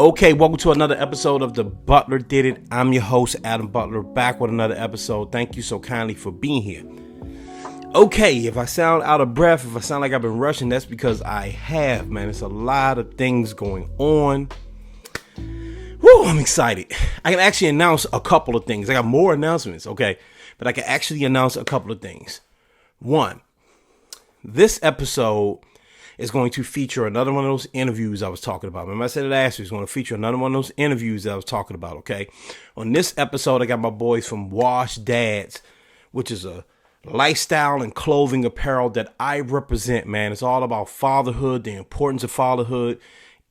Okay, welcome to another episode of The Butler Did It. I'm your host, Adam Butler, back with another episode. Thank you so kindly for being here. Okay, if I sound out of breath, if I sound like I've been rushing, that's because I have, man. It's a lot of things going on. Woo, I'm excited. I can actually announce a couple of things. I got more announcements, okay? But I can actually announce a couple of things. One, this episode is going to feature another one of those interviews I was talking about. Remember I said it last week, it's going to feature another one of those interviews that I was talking about, okay? On this episode, I got my boys from Wash Dads, which is a lifestyle and clothing apparel that I represent, man. It's all about fatherhood, the importance of fatherhood,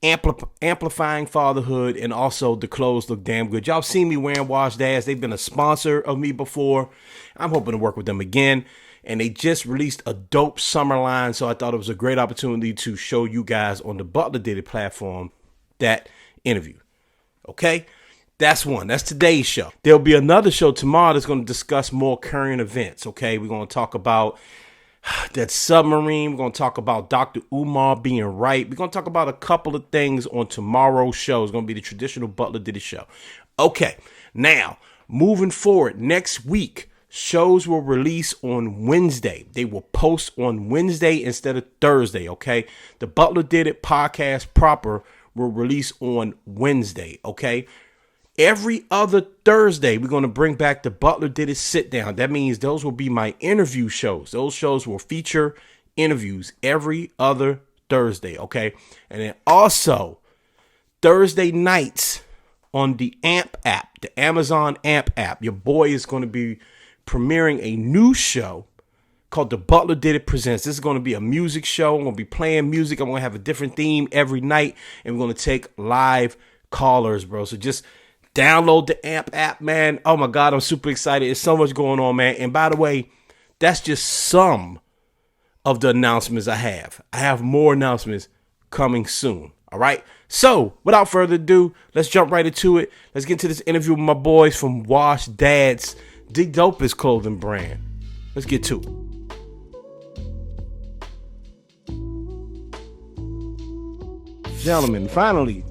amplifying fatherhood, and also the clothes look damn good. Y'all seen me wearing Wash Dads. They've been a sponsor of me before. I'm hoping to work with them again. And they just released a dope summer line, so I thought it was a great opportunity to show you guys on the Butler Did It platform that interview. Okay? That's one. That's today's show. There'll be another show tomorrow that's going to discuss more current events, okay? We're going to talk about that submarine. We're going to talk about Dr. Umar being right. We're going to talk about a couple of things on tomorrow's show. It's going to be the traditional Butler Did It show. Okay, now, moving forward, next week, shows will release on Wednesday. They will post on Wednesday instead of Thursday, okay? The Butler Did It podcast proper will release on Wednesday, okay? Every other Thursday, we're going to bring back the Butler Did It sit down. That means those will be my interview shows. Those shows will feature interviews every other Thursday, okay? And then also, Thursday nights on the AMP app, the Amazon AMP app, your boy is going to be premiering a new show called The Butler Did It Presents. This is going to be a music show. I'm going to be playing music. I'm going to have a different theme every night, and we're going to take live callers, bro. So just download the AMP app, man. Oh my God, I'm super excited. There's so much going on, man. And by the way, that's just some of the announcements I have. I have more announcements coming soon. All right. So without further ado, let's jump right into it. Let's get into this interview with my boys from Wash Dads, the dopest clothing brand. Let's get to it. Gentlemen, finally,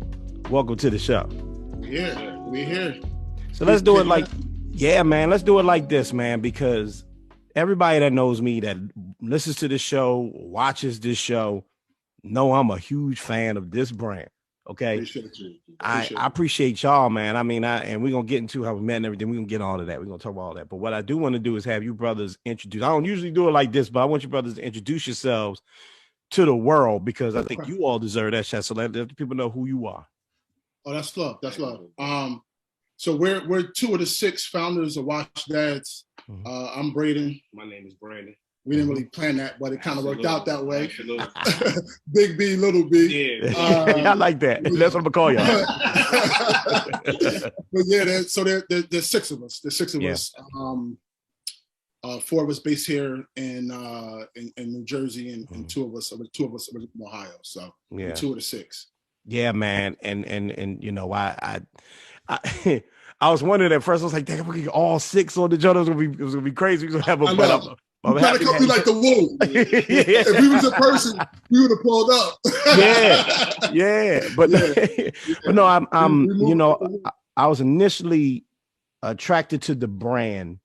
welcome to the show. Yeah, we're here. So let's do it like, yeah, man, let's do it like this, man, because everybody that knows me, that listens to this show, watches this show, know I'm a huge fan of this brand. Okay. Appreciate you. I appreciate y'all, man. I mean, and we're going to get into how we met and everything. We're going to get all of that. We're going to talk about all that. But what I do want to do is have you brothers introduce. I don't usually do it like this, but I want you brothers to introduce yourselves to the world, because I think you all deserve that shot. So let the people know who you are. Oh, that's love. That's love. So we're two of the six founders of Wash Dads. Mm-hmm. I'm Braden. My name is Brandon. We didn't really plan that, but it kind of worked out that way. Absolutely. Big B, little B. Yeah. I like that. That's what I'm gonna call y'all. But yeah, there's six of us. There's six of us. Four of us based here in New Jersey, and two of us from Ohio. So we're two of the six. Yeah, man. And you know, I I was wondering at first. I was like, "Damn, we get all six on the journal. It was gonna be crazy. We're gonna have a." I'm trying to come like the wool. If we was a person, we would have pulled up. But no, I'm you know, I was initially attracted to the brand.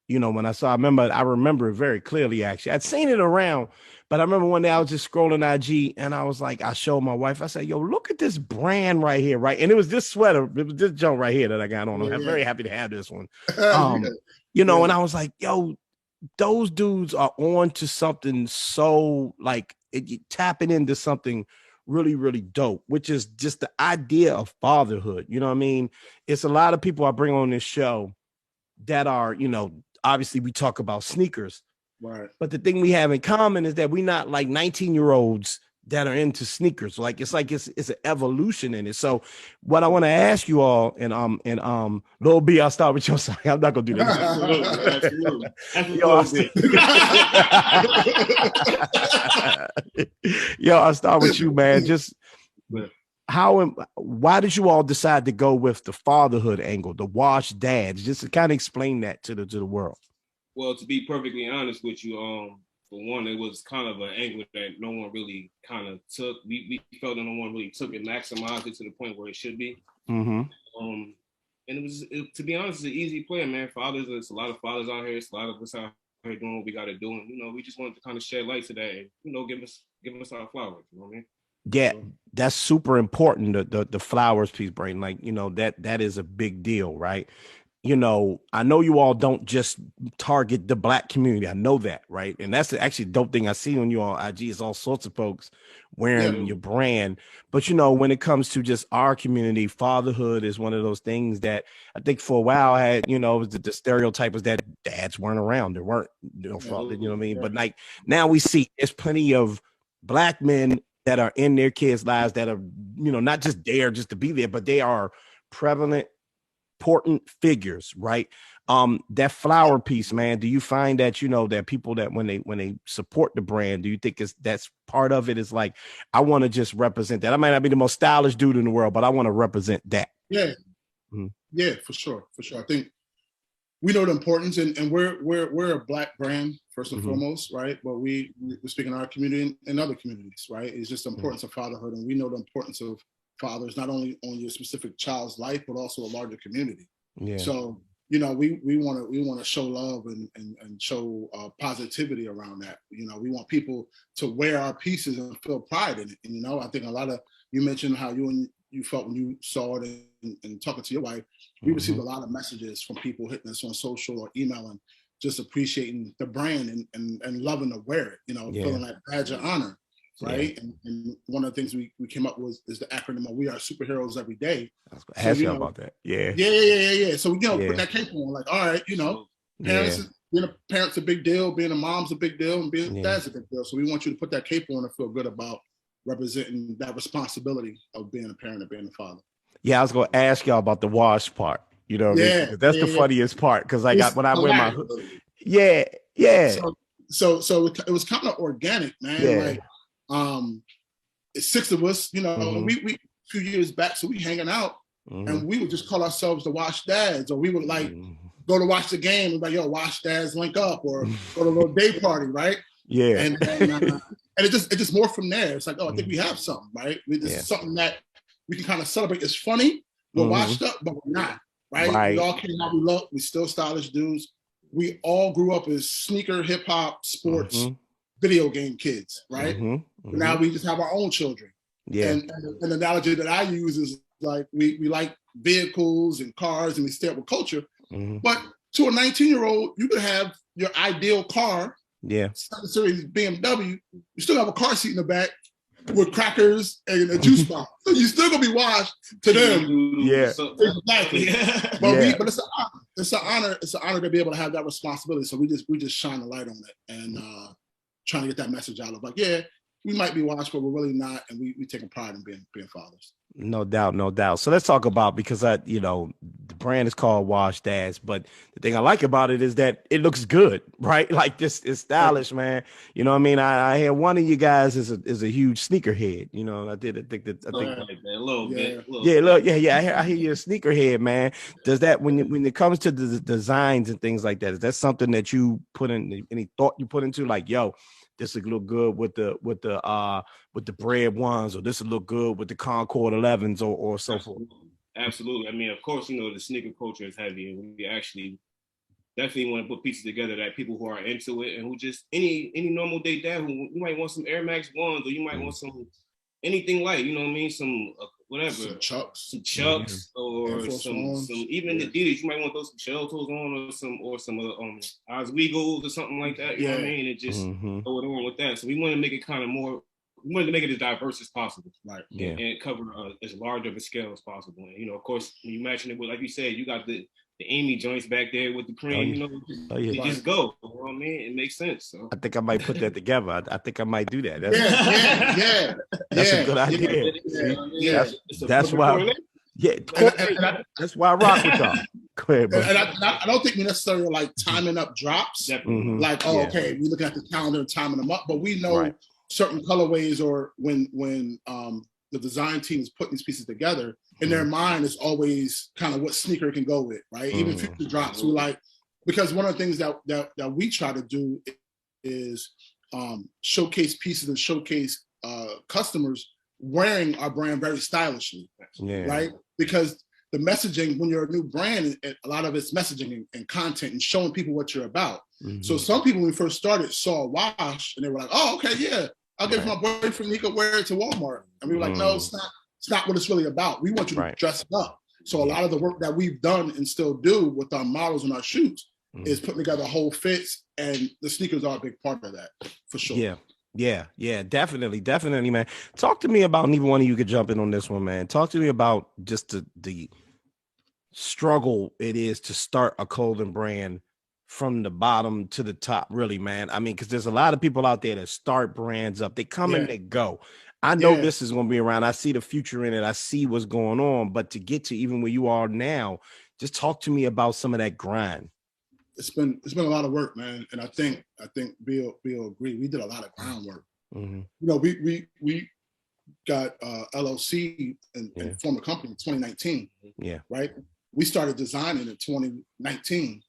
You know, when I remember it very clearly. Actually, I'd seen it around, but I remember one day I was just scrolling IG, and I was like, I showed my wife. I said, "Yo, look at this brand right here, right?" And it was this sweater, it was this jump right here that I got on. I'm very happy to have this one. You know, and I was like, "Yo, those dudes are on to something so like tapping into something really, really dope, which is just the idea of fatherhood. You know what I mean? It's a lot of people I bring on this show that are, you know, obviously we talk about sneakers, right? But the thing we have in common is that we're not like 19-year-olds that are into sneakers. It's an evolution in it. So what I want to ask you all, and Lil B, I'll start with you. Sorry, I'm not gonna do that. Yo, I'll start with you, man. Just why did you all decide to go with the fatherhood angle, the Wash Dads? Just to kind of explain that to the world. Well, to be perfectly honest with you, for one, it was kind of an angle that no one really kind of took. We felt that no one really took it, maximized it to the point where it should be. Mm-hmm. And to be honest, it's an easy play, man. Fathers, there's a lot of fathers out here. It's a lot of us out here doing what we got to do, and we just wanted to kind of shed light to that, and give us our flowers. You know what I mean? Yeah, that's super important. The flowers piece, Brain. Like, that is a big deal, right? I know you all don't just target the Black community. I know that, right? And that's actually a dope thing I see on you on IG is all sorts of folks wearing your brand. But, when it comes to just our community, fatherhood is one of those things that I think for a while had, the stereotype was that dads weren't around. There weren't, father, you know what I mean? Yeah. But like now we see there's plenty of Black men that are in their kids' lives that are, not just there just to be there, but they are prevalent, important figures, right? That flower piece, man, do you find that, that people that when they support the brand, do you think that's part of it is like, I want to just represent that? I might not be the most stylish dude in the world, but I want to represent that. Yeah. Mm-hmm. Yeah, for sure. I think we know the importance, and we're a Black brand first and foremost, right? But we're speaking of our community and other communities, right? It's just the importance of fatherhood, and we know the importance of fathers not only on your specific child's life, but also a larger community. Yeah. So we want to show love and show positivity around that. We want people to wear our pieces and feel pride in it. And I think a lot of you mentioned how you felt when you saw it and talking to your wife. We received a lot of messages from people hitting us on social or emailing, just appreciating the brand and loving to wear it. Feeling like badge of honor. Right. Yeah. And one of the things we came up with is the acronym of "We Are Superheroes Every Day." I was going to ask you about that. Yeah. Yeah. So put that cape on, like, all right, parents, being a parent's a big deal, being a mom's a big deal, and being a dad's a big deal. So we want you to put that cape on and feel good about representing that responsibility of being a parent and being a father. Yeah, I was going to ask y'all about the wash part. That's the funniest part because when I wear my hood. Yeah. So it was kind of organic, man. Yeah. Like, it's 6 of us, we a few years back, so we hanging out and we would just call ourselves the Wash Dads, or we would like go to watch the game and like, yo, Wash Dads link up, or go to a little day party, right? Yeah. And it just more from there. It's like, oh, I think we have something, right? This is something that we can kind of celebrate. It's funny, we're washed up, but we're not, right? We all came out, we look, we still stylish dudes. We all grew up as sneaker, hip hop, sports, video game kids, right? Now we just have our own children. Yeah. And the analogy that I use is like we like vehicles and cars and we stay up with culture. But to a 19-year-old, you could have your ideal car. Yeah. 7 Series BMW. You still have a car seat in the back with crackers and a juice box. So you're still gonna be washed to them. Yeah. Exactly. But it's an honor. It's an honor to be able to have that responsibility. So we just shine the light on it and trying to get that message out of like, yeah, we might be washed, but we're really not, and we take pride in being fathers. No doubt. So let's talk about, because the brand is called Wash Dads, but the thing I like about it is that it looks good, right? Like this is stylish, man. You know what I mean? I hear one of you guys is a huge sneakerhead. I think a little bit. I hear you're a sneakerhead, man. Does that when it comes to the designs and things like that, is that something that you put in, any thought you put into, like, yo, this would look good with the bread ones, or this would look good with the Concord 11s, or so forth? Absolutely. I mean, of course, the sneaker culture is heavy, and we actually definitely want to put pieces together that people who are into it and who just any normal day dad who you might want some Air Max 1s, or you might want some anything light, some whatever, some Chucks, or some even Adidas. You might want those some shell toes on, or some Oswego's or something like that. You know what I mean? And just throw it on with that. So we want to make it kind of more. We wanted to make it as diverse as possible, right? Yeah. And cover as large of a scale as possible. And of course, when you matching it with, like you said, you got the Amy joints back there with the cream. Just go. You know what I mean? It makes sense. So I think I might put that together. I think I might do that. That's a good idea. That's why. Yeah, that's why I rock with y'all. Go ahead, bro. And I don't think we necessarily like timing up drops. Like, okay, we're looking at the calendar and timing them up, but we know certain colorways, or when the design team is putting these pieces together, in their mind is always kind of what sneaker can go with, right? Even future drops, we like, because one of the things that we try to do is showcase pieces and showcase customers wearing our brand very stylishly, right? Because the messaging, when you're a new brand, a lot of it's messaging and content and showing people what you're about. So some people, when we first started, saw a wash and they were like, "Oh, okay, yeah, I'll give my boyfriend. He could wear it to Walmart." And we were like, "No, it's not. It's not what it's really about. We want you to dress it up." So a lot of the work that we've done and still do with our models and our shoots is putting together whole fits, and the sneakers are a big part of that, for sure. Yeah, definitely, man. Talk to me about, and even one of you could jump in on this one, man. Talk to me about just the struggle it is to start a clothing brand from the bottom to the top, really, man. I mean, because there's a lot of people out there that start brands up. They come and they go. I know this is going to be around. I see the future in it. I see what's going on. But to get to even where you are now, just talk to me about some of that grind. It's been a lot of work, man. And I think Bill agree. We did a lot of groundwork. You know, we got LLC and formed a company in 2019. Right. We started designing in 2019.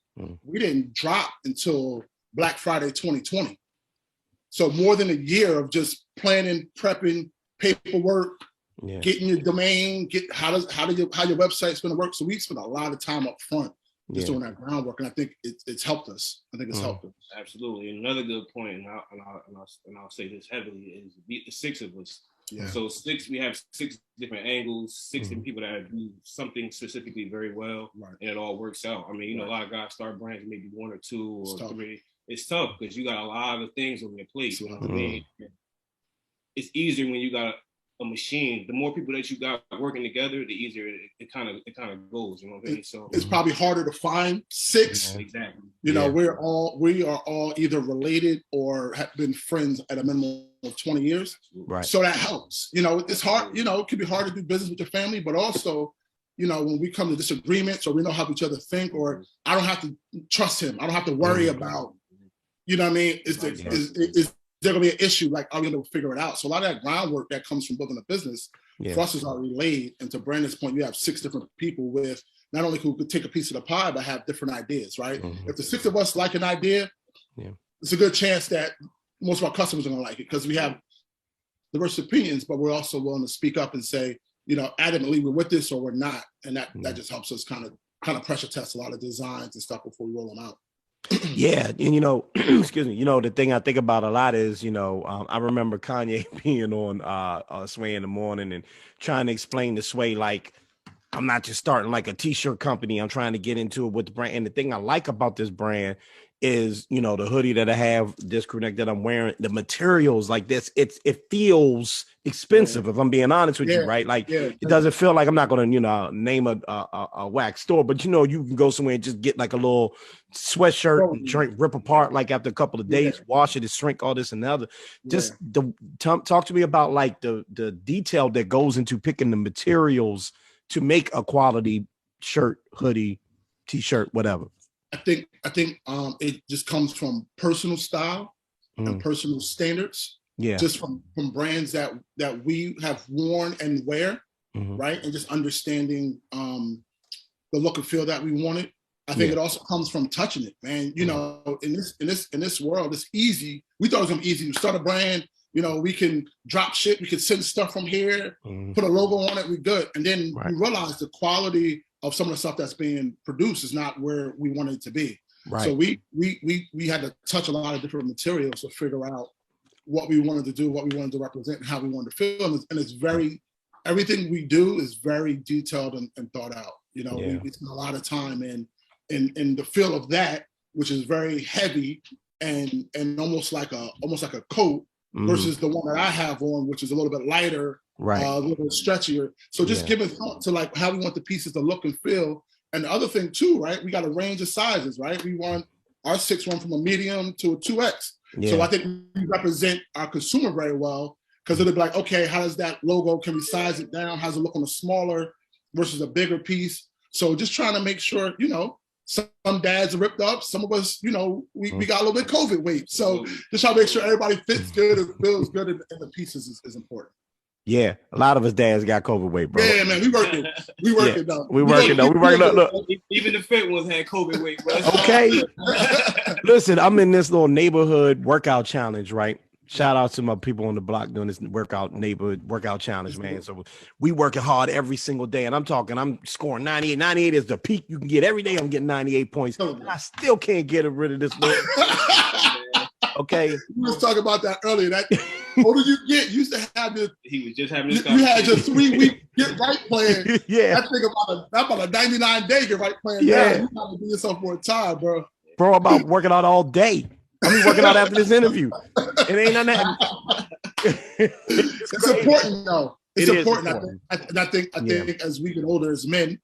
We didn't drop until Black Friday 2020. So more than a year of just planning, prepping, paperwork, getting your domain, how your website's going to work. So we spent a lot of time up front just doing that groundwork, and I think it's helped us. I think it's helped us. Absolutely. And another good point, and I'll say this heavily, is the 6 of us. So we have 6 different angles, 6 different people that do something specifically very well, and it all works out. I mean, you know, a lot of guys start brands maybe 1 or 2 or 3. It's tough because you got a lot of things on your plate. You know what I mean? It's easier when you got a machine. The more people that you got working together, the easier it kind of goes. You know what I mean? So it's probably harder to find 6. Exactly. You know, we are all either related or have been friends at a minimum of 20 years. Right. So that helps. You know, it's hard. You know, it can be hard to do business with your family, but also, you know, when we come to disagreements or we know how each other think, or I don't have to trust him, I don't have to worry about. You know what I mean? Is there going to be an issue? Like, are we going to figure it out? So a lot of that groundwork that comes from building a business for us is already laid. And to Brandon's point, you have 6 different people with not only who could take a piece of the pie, but have different ideas, right? If the 6 of us like an idea, it's a good chance that most of our customers are going to like it because we have diverse opinions, but we're also willing to speak up and say, you know, adamantly we're with this or we're not. And that just helps us kind of pressure test a lot of designs and stuff before we roll them out. Yeah, and you know, excuse me, you know, the thing I think about a lot is, you know, I remember Kanye being on Sway in the Morning and trying to explain to Sway, like, I'm not just starting like a t-shirt company. I'm trying to get into it with the brand. And the thing I like about this brand is, you know, the hoodie that I have, this crew neck that I'm wearing, the materials like this, it feels expensive, if I'm being honest with you, right? Like, it doesn't feel like, I'm not going to, you know, name a wax store, but you know, you can go somewhere and just get like a little sweatshirt and rip apart like after a couple of days, wash it, shrink, all this and the other. Just talk to me about like the detail that goes into picking the materials to make a quality shirt, hoodie, t-shirt, whatever. I think it just comes from personal style and personal standards. Just from brands that we have worn and wear, right? And just understanding the look and feel that we wanted. I think it also comes from touching it, man. You know, in this world, it's easy. We thought it was gonna be easy to start a brand. You know, we can drop shit, we can send stuff from here, put a logo on it, we're good. And then we realize the quality of some of the stuff that's being produced is not where we wanted it to be. So we had to touch a lot of different materials to figure out what we wanted to do, what we wanted to represent, and how we wanted to feel. And it's very, everything we do is very detailed and thought out. You know, we spend a lot of time in the feel of that, which is very heavy and almost like a coat, versus the one that I have on, which is a little bit lighter, a little bit stretchier. So just giving thought to like how we want the pieces to look and feel. And the other thing too, right? We got a range of sizes, right? We want our 6 run from a medium to a 2X. So I think we represent our consumer very well because it'll be like, okay, how does that logo, can we size it down? How does it look on a smaller versus a bigger piece? So just trying to make sure, you know, some dads are ripped up. Some of us, you know, we got a little bit COVID weight. So just trying to make sure everybody fits good and feels good, and the pieces is important. Yeah, a lot of us dads got COVID weight, bro. Yeah, man, we working though. We working though. Look. Even the fit ones had COVID weight, bro. Okay. Listen, I'm in this little neighborhood workout challenge, right? Shout out to my people on the block doing this neighborhood workout challenge, man. So we working hard every single day. And I'm scoring 98. 98 is the peak you can get every day. I'm getting 98 points. And I still can't get rid of this little. Okay. We was talking about that earlier. That what did you get? You used to have this. He was just having this. You had your 3-week get right plan. Yeah. I think about a 99-day get right plan. Yeah. You gotta do yourself more time, bro. Bro, about working out all day. I'm be working out after this interview. It ain't none of that. It's important though. It's important. I think as we get older as men,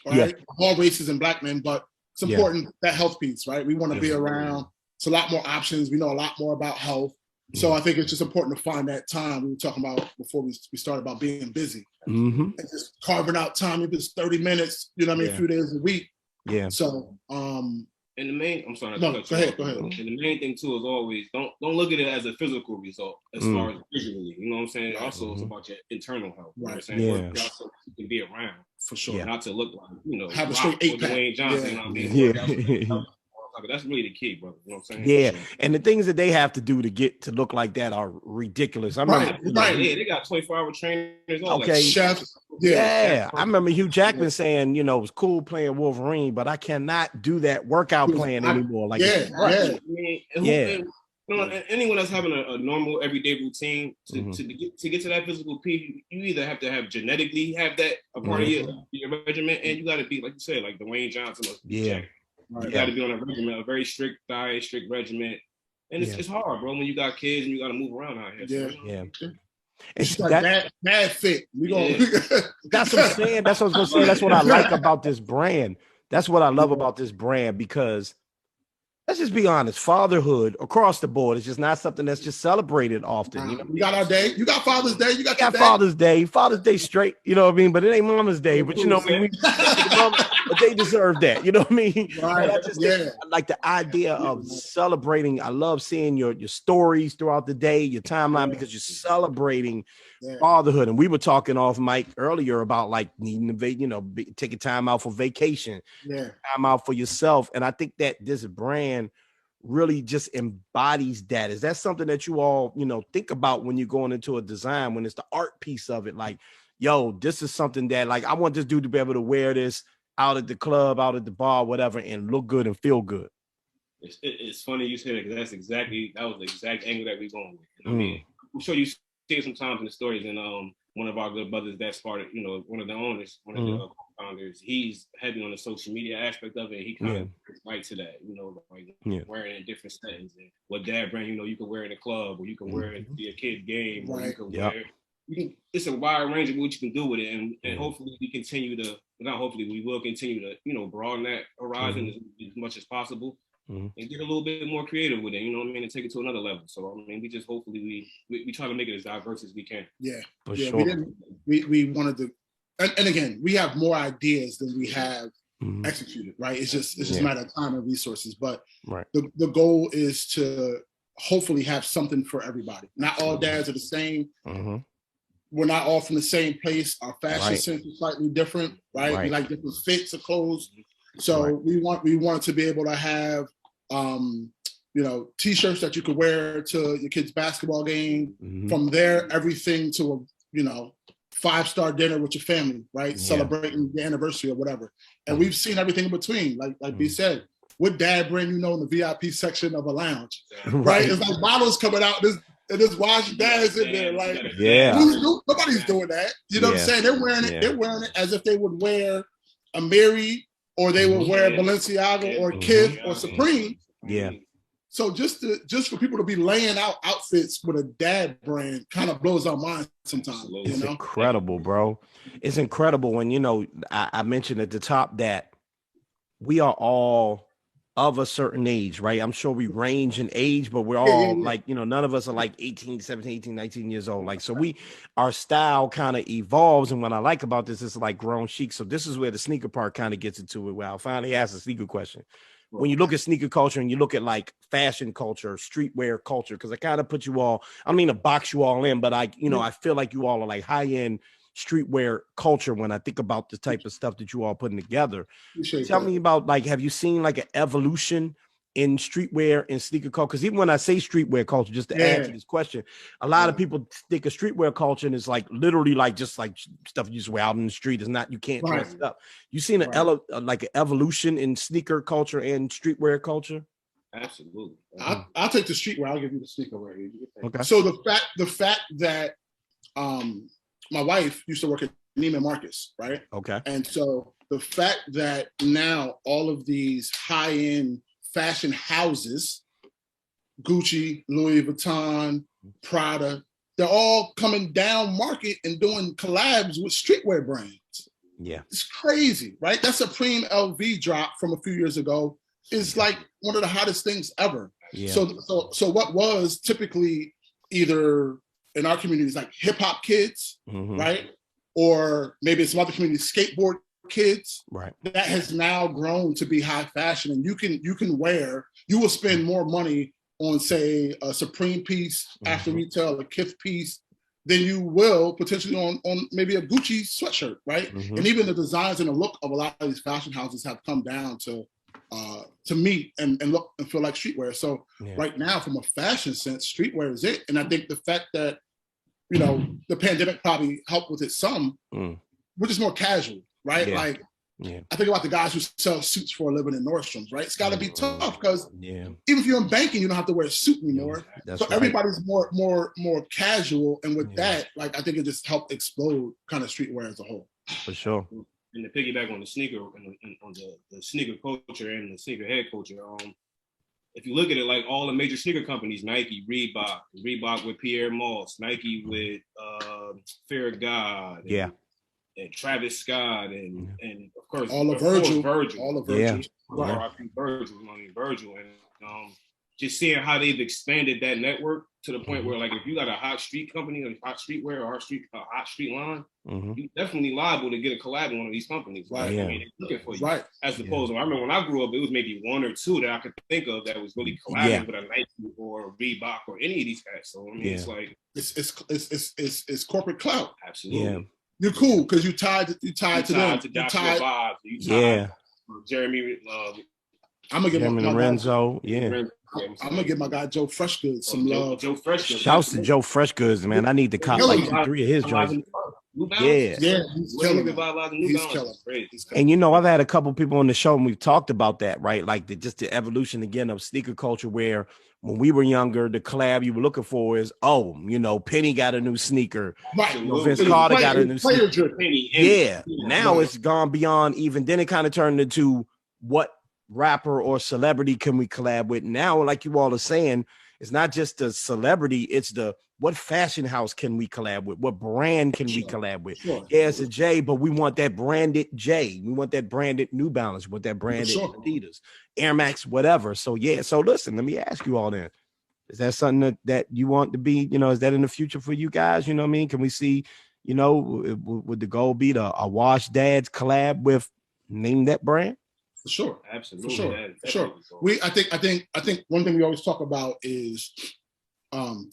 right? All races and black men, but it's important that health piece, right? We want to be around. It's a lot more options. We know a lot more about health. So I think it's just important to find that time. We were talking about before we started about being busy. And just carving out time, if it's 30 minutes, you know what I mean, a few days a week. Yeah. So and the main, I'm sorry. No, go ahead. And the main thing too is always don't look at it as a physical result as far as visually. You know what I'm saying? Also, it's about your internal health. You know what I'm saying? Yeah. So you can be around for sure. Not to look like have a straight 8-pack. Dwayne Johnson. You know what I mean? Yeah. That's really the key, brother. You know what I'm saying? Yeah, and the things that they have to do to get to look like that are ridiculous. I remember, Yeah, they got 24-hour trainers. Okay, chefs. Yeah, I remember Hugh Jackman saying, it was cool playing Wolverine, but I cannot do that workout plan anymore. Like, I mean, anyone that's having a normal everyday routine to get to that physical peak, you either have to have genetically have that a part of your regimen, and you got to be like you said, like Dwayne Johnson. You got to be on a regimen, a very strict diet, strict regimen, and it's hard, bro. When you got kids and you got to move around out here. It's like mad fit. That's what I'm saying. That's what I was gonna say. That's what I like about this brand. That's what I love about this brand because. Let's just be honest. Fatherhood across the board is just not something that's just celebrated often. We got our day. You got Father's Day. You got Father's Day. Father's Day straight. You know what I mean? But it ain't Mama's Day. But you know what I mean? But they deserve that. You know what I mean? Right. I like the idea of celebrating. I love seeing your stories throughout the day, your timeline, because you're celebrating fatherhood. And we were talking off mic earlier about like needing to, taking time out for vacation, time out for yourself. And I think that this brand really just embodies that. Is that something that you all, think about when you're going into a design, when it's the art piece of it? Like, yo, this is something that like, I want this dude to be able to wear this out at the club, out at the bar, whatever, and look good and feel good. It's funny you said it because that was the exact angle that we're going with. I mean, I'm sure you see it sometimes in the stories, and one of our good brothers that started, one of the owners, one of the co-founders, he's heavy on the social media aspect of it. He kind of right to that, wearing it in different settings. And what dad brand, you can wear in a club, or you can wear it to be a kid game, or you can wear. It's a wide range of what you can do with it, and hopefully we continue to. Not hopefully, we will continue to, broaden that horizon as much as possible. And get a little bit more creative with it, you know what I mean, and take it to another level. So I mean, we just hopefully we try to make it as diverse as we can. Yeah, for sure. We wanted to, and again, we have more ideas than we have executed. Right? It's just a matter of time and resources. But the goal is to hopefully have something for everybody. Not all dads are the same. We're not all from the same place. Our fashion sense is slightly different. Right? We like different fits of clothes. So we wanted to be able to have T-shirts that you could wear to your kid's basketball game. From there, everything to a 5-star dinner with your family, right? Celebrating the anniversary or whatever. And we've seen everything in between. Like B said, what dad brand in the VIP section of a lounge, right? It's like bottles coming out. There's wash dads in there, like nobody's doing that. You know what I'm saying? They're wearing it. They're wearing it as if they would wear a Mary, or they would wear Balenciaga or Kith or Supreme. Yeah. So just for people to be laying out outfits with a dad brand kind of blows our mind sometimes. It's incredible, bro. It's incredible when, I mentioned at the top that we are all of a certain age, right? I'm sure we range in age, but we're all like, none of us are like 18, 17, 18, 19 years old. Like, so our style kind of evolves. And what I like about this is like grown chic. So this is where the sneaker part kind of gets into it. Where I'll finally ask a sneaker question. when you look at sneaker culture and you look at like fashion culture, streetwear culture, because I kind of put you all, I don't mean to box you all in, but I feel like you all are like high-end streetwear culture when I think about the type of stuff that you all putting together. Tell me about, like, have you seen like an evolution in streetwear and sneaker culture? Because even when I say streetwear culture, just to add to this question, a lot of people think of streetwear culture and it's like literally like just like stuff you just wear out in the street. It's not, you can't dress it up. You seen like an evolution in sneaker culture and streetwear culture? Absolutely. I'll take the streetwear. I'll give you the sneaker wear. Okay. So the fact that my wife used to work at Neiman Marcus, right? Okay. And so the fact that now all of these high-end fashion houses, Gucci, Louis Vuitton, Prada, they're all coming down market and doing collabs with streetwear brands. Yeah. It's crazy, right? That Supreme LV drop from a few years ago is like one of the hottest things ever. Yeah. So what was typically either in our communities like hip hop kids, right? Or maybe in some other communities, skateboard kids, right? That has now grown to be high fashion, and you will spend more money on, say, a Supreme piece after retail, a Kith piece, than you will potentially on maybe a Gucci sweatshirt, right? And even the designs and the look of a lot of these fashion houses have come down to meet and look and feel like streetwear. So right now, from a fashion sense, streetwear is it. And I think the fact that, you know, the pandemic probably helped with it some, which is more casual, right? Like, I think about the guys who sell suits for a living in Nordstrom's, right? It's got to be tough because even if you're in banking, you don't have to wear a suit anymore. So everybody's more casual, and with that, like, I think it just helped explode kind of streetwear as a whole. For sure. And to piggyback on the sneaker, on the sneaker culture and the sneakerhead culture, if you look at it, like all the major sneaker companies, Nike, Reebok with Pierre Moss, Nike with Fear of God, and Travis Scott, and of course Virgil. Virgil, and just seeing how they've expanded that network to the point where, like, if you got a hot street company, a hot streetwear, or a hot street line, you definitely liable to get a collab with one of these companies. Right? I mean, they're looking for you. Right. As opposed to, I remember when I grew up, it was maybe one or two that I could think of that was really collabing with a Nike or Reebok or any of these guys. So I mean, it's like it's corporate clout. Absolutely. Yeah. You're cool because you tied to them. You tied to Jeremy. I'm gonna get Lorenzo. I'm gonna give my guy Joe Freshgoods some love. Joe Freshgoods. Shouts to Joe Freshgoods, man. I need to cop like 2-3 of his joints. He's killing. And you know, I've had a couple people on the show and we've talked about that, right? Like just the evolution again of sneaker culture, where when we were younger, the collab you were looking for is, Penny got a new sneaker. Right. Vince Carter got a new sneaker. Penny. Now it's gone beyond even. Then it kind of turned into what rapper or celebrity can we collab with? Now, like you all are saying, it's not just the celebrity, it's the what fashion house can we collab with? What brand can we collab with? It's a J, but we want that branded J. We want that branded New Balance. We want that branded Adidas, Air Max, whatever. So so listen, let me ask you all then. Is that something that you want to be, is that in the future for you guys? You know what I mean? Can we see, would the goal be to a Wash Dads collab with name that brand? For sure. Absolutely. For sure. I think one thing we always talk about is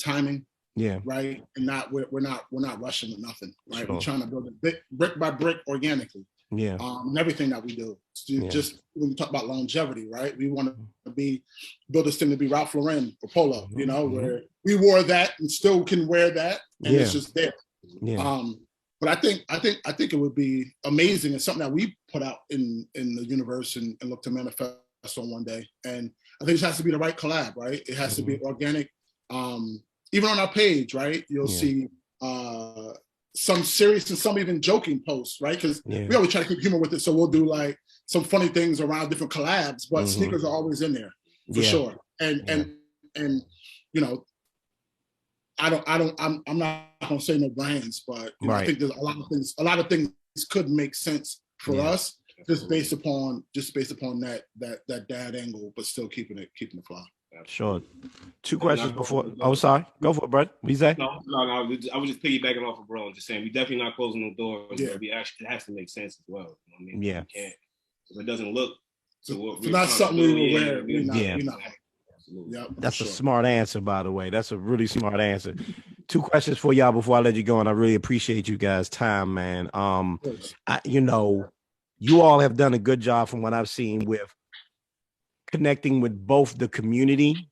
timing. Yeah. Right. And we're not rushing to nothing. Right. We're trying to build it brick by brick organically. Yeah. And everything that we do. Just when we talk about longevity, right? We want to build this thing to be Ralph Lauren or Polo, where we wore that and still can wear that, and it's just there. Yeah. But I think it would be amazing. It's something that we put out in the universe and look to manifest on one day. And I think it has to be the right collab, right? It has to be organic. Even on our page, right? You'll see some serious and some even joking posts, right? Because we always try to keep humor with it. So we'll do like some funny things around different collabs, but sneakers are always in there for sure. And I'm not gonna say no brands, but I think there's a lot of things could make sense for us just based upon that dad angle, but still keeping it fly. Sure. 2 questions before. Oh, sorry. Go for it, bro. What you say? No. I was just piggybacking off of bro and just saying we definitely not closing no doors. Yeah. It has to make sense as well. You know what I mean? Yeah. You can't. If it doesn't look So if not something we will wear, we're not. Yeah, that's a smart answer, by the way. That's a really smart answer. 2 questions for y'all before I let you go, and I really appreciate you guys' time, man. You all have done a good job from what I've seen with connecting with both the community.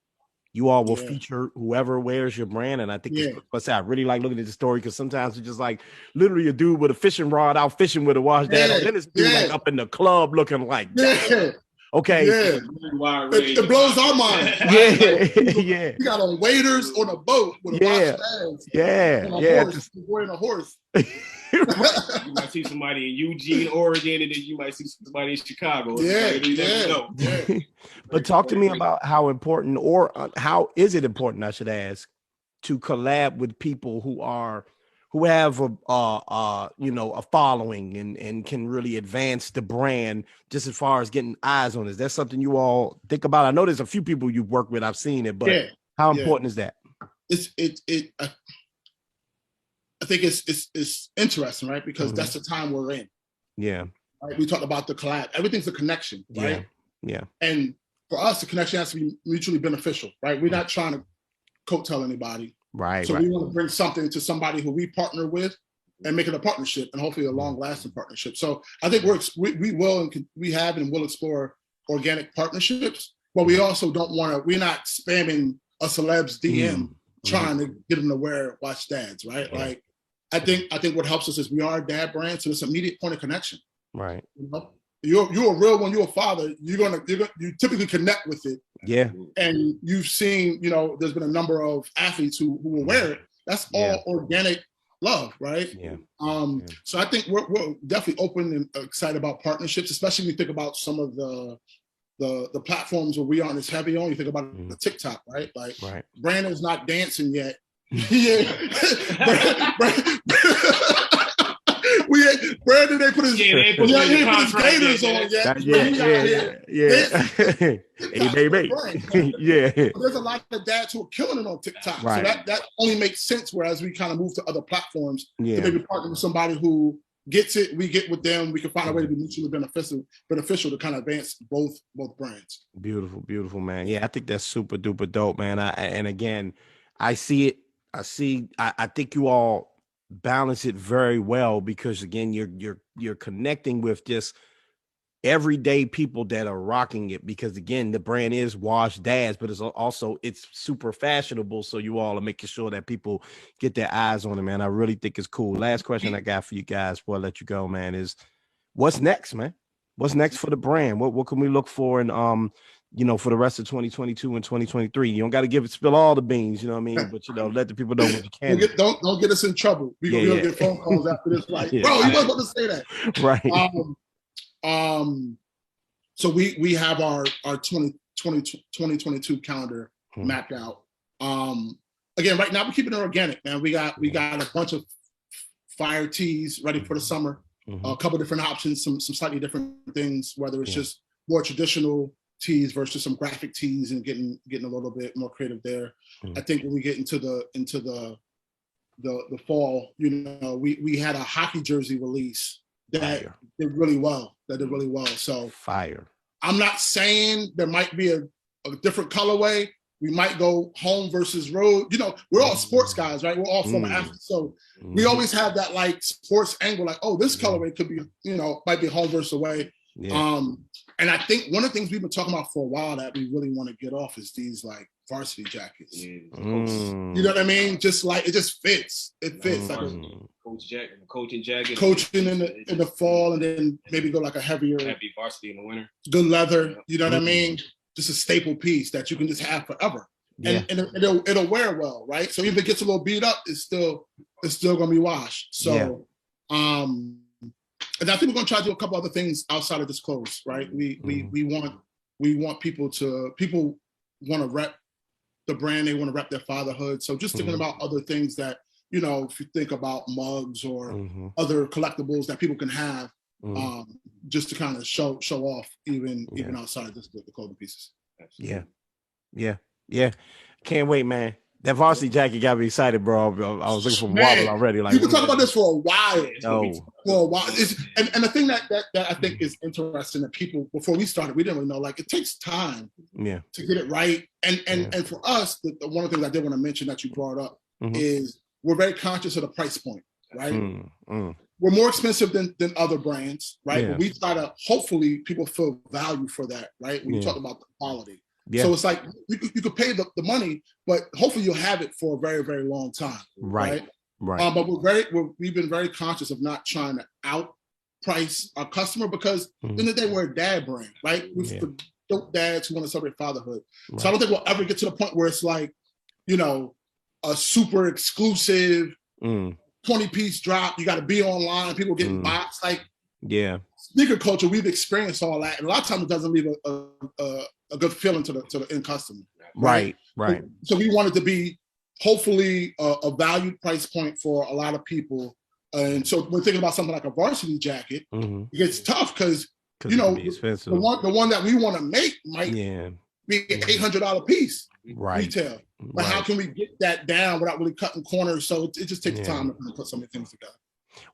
You all will feature whoever wears your brand, and I think I really like looking at the story because sometimes it's just like literally a dude with a fishing rod out fishing with a wash dad, and then it's dude like up in the club looking like okay. It blows our mind. Right? You got on waders on a boat with a wash dads. Wearing a horse. You might see somebody in Eugene, Oregon, and then you might see somebody in Chicago. But talk to me about how important, or how is it important, I should ask, to collab with people who have a following and can really advance the brand just as far as getting eyes on it. Is that something you all think about? I know there's a few people you've worked with, I've seen it, but how important is that? I think it's interesting, right? Because that's the time we're in. Yeah. Right? We talked about the collab. Everything's a connection, right? Yeah. And for us, the connection has to be mutually beneficial, right? We're not trying to coattail anybody. Right. So we want to bring something to somebody who we partner with and make it a partnership, and hopefully a long-lasting partnership. So I think we have and will explore organic partnerships, but we also we're not spamming a celeb's DM trying to get them to wear watch dads, right? Yeah. Like I think what helps us is we are a dad brand, so it's an immediate point of connection. Right. You're a real one. You're a father. You typically connect with it. Yeah. And you've seen, there's been a number of athletes who will wear it. That's all organic love, right? Yeah. So I think we're definitely open and excited about partnerships, especially when you think about some of the platforms where we aren't as heavy on. You think about the TikTok, right? Like Brandon's not dancing yet. Brandon, they put his gators on yet. Hey, baby. There's a lot of dads who are killing it on TikTok. Right. So that only makes sense. Whereas we kind of move to other platforms to maybe partner with somebody who gets it. We get with them. We can find a way to be mutually beneficial to kind of advance both brands. Beautiful, man. Yeah, I think that's super duper dope, man. And again, I see it. I think you all balance it very well because again, you're connecting with just everyday people that are rocking it because again, the brand is Wash Dads, but it's super fashionable. So you all are making sure that people get their eyes on it, man. I really think it's cool. Last question I got for you guys before I let you go, man, is what's next, man? What's next for the brand? What can we look for in for the rest of 2022 and 2023? You don't got to spill all the beans, you know what I mean? But let the people know what you can. Don't get us in trouble. We're gonna get phone calls after this, like, bro, you wasn't about to say that. Right. So we have our 2022 calendar mapped out. Again, right now we're keeping it organic, man. We got a bunch of fire tees ready for the summer. A couple different options, some slightly different things, whether it's just more traditional tees versus some graphic tees and getting a little bit more creative there. I think when we get into the fall, we had a hockey jersey release that did really well. So fire. I'm not saying there might be a different colorway. We might go home versus road. We're all sports guys, right? We're all former athletes. So we always have that like sports angle, like, oh, this colorway could be, might be home versus away. Yeah. And I think one of the things we've been talking about for a while that we really want to get off is these like varsity jackets. You know what I mean? Just like it just fits. It fits like a coaching jacket. Coaching in the fall, and then maybe go like a heavy varsity in the winter. Good leather. You know what I mean? Just a staple piece that you can just have forever. And it'll wear well, right? So even if it gets a little beat up, it's still gonna be washed. So and I think we're gonna try to do a couple other things outside of this clothes, right? We want people want to rep the brand, they want to rep their fatherhood. So just thinking about other things that, if you think about mugs or other collectibles that people can have, just to kind of show off even outside of the clothing pieces. Yeah. Can't wait, man. That varsity jacket got me excited, bro. I was looking for model already. Like, you can talk about this for a while. No. For a while. And the thing that I think is interesting that people, before we started, we didn't really know, like, it takes time to get it right. And for us, the one of the things I did want to mention that you brought up is we're very conscious of the price point, right? We're more expensive than other brands, right? But we try to, hopefully people feel value for that, right? When you talk about the quality. So it's like you could pay the money, but hopefully you'll have it for a very, very long time. Right. But we've been very conscious of not trying to outprice our customer, because at the end of the day, we're a dad brand, right? We're dope dads who want to celebrate fatherhood. So I don't think we'll ever get to the point where it's like, you know, a super exclusive 20-piece drop. You got to be online. People getting boxed. Like, sneaker culture, we've experienced all that, and a lot of times it doesn't leave a good feeling to the end customer. Right. So we wanted to be hopefully a valued price point for a lot of people, and so we're thinking about something like a varsity jacket. It gets tough because you know the one that we want to make might be an $800 piece retail. But how can we get that down without really cutting corners? So it just takes time to put so many things together.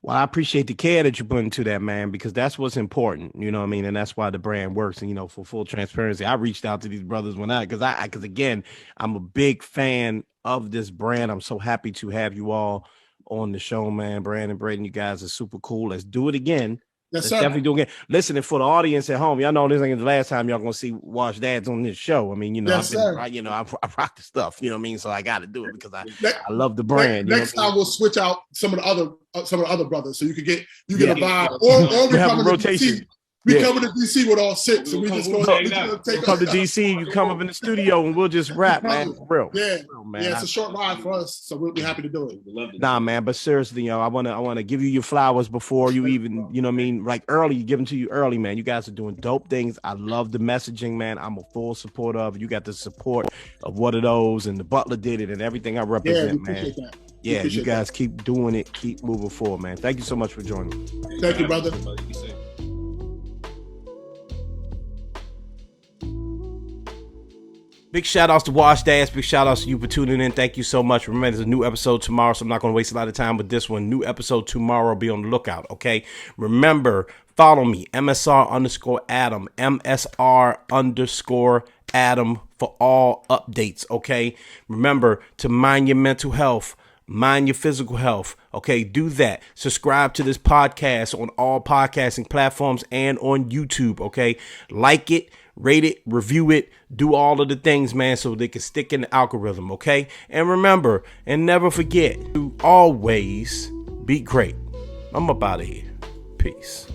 Well, I appreciate the care that you put into that, man, because that's what's important, you know what I mean? And that's why the brand works. And, you know, for full transparency, I reached out to these brothers because again, I'm a big fan of this brand. I'm so happy to have you all on the show, man. Brandon, Braden, you guys are super cool. Let's do it again. Yes, Let's sir. definitely do it again. Listen, and for the audience at home, y'all know this ain't the last time y'all gonna see Wash Dads on this show. I mean, you know, I rock the stuff. You know what I mean? So I got to do it because I love the brand. Next time we'll switch out some of the other brothers, so you get a vibe, or we have a rotation. We come to DC with all six, and we just go come to DC. You come up in the studio, and we'll just rap, man. For real. Yeah, man. Yeah, it's a short ride for us, so we'll be happy to do it. Nah, man, but seriously, you know, I wanna give you your flowers before you even, you know what I mean, like early, give them to you early, man. You guys are doing dope things. I love the messaging, man. I'm a full supporter of. You got the support of What Are Those and the Butler Did It and everything I represent, man. Yeah, you guys keep doing it, keep moving forward, man. Thank you so much for joining me. Thank you, brother. Big shout outs to Wash Dads. Big shout outs to you for tuning in. Thank you so much. Remember, there's a new episode tomorrow, so I'm not going to waste a lot of time with this one. New episode tomorrow. Be on the lookout, okay? Remember, follow me, MSR_Adam, MSR_Adam for all updates, okay? Remember to mind your mental health. Mind your physical health. Okay, do that. Subscribe to this podcast on all podcasting platforms and on YouTube. Okay, like it, rate it, review it, do all of the things, man, so they can stick in the algorithm. Okay, and remember and never forget to always be great. I'm up out of here. Peace.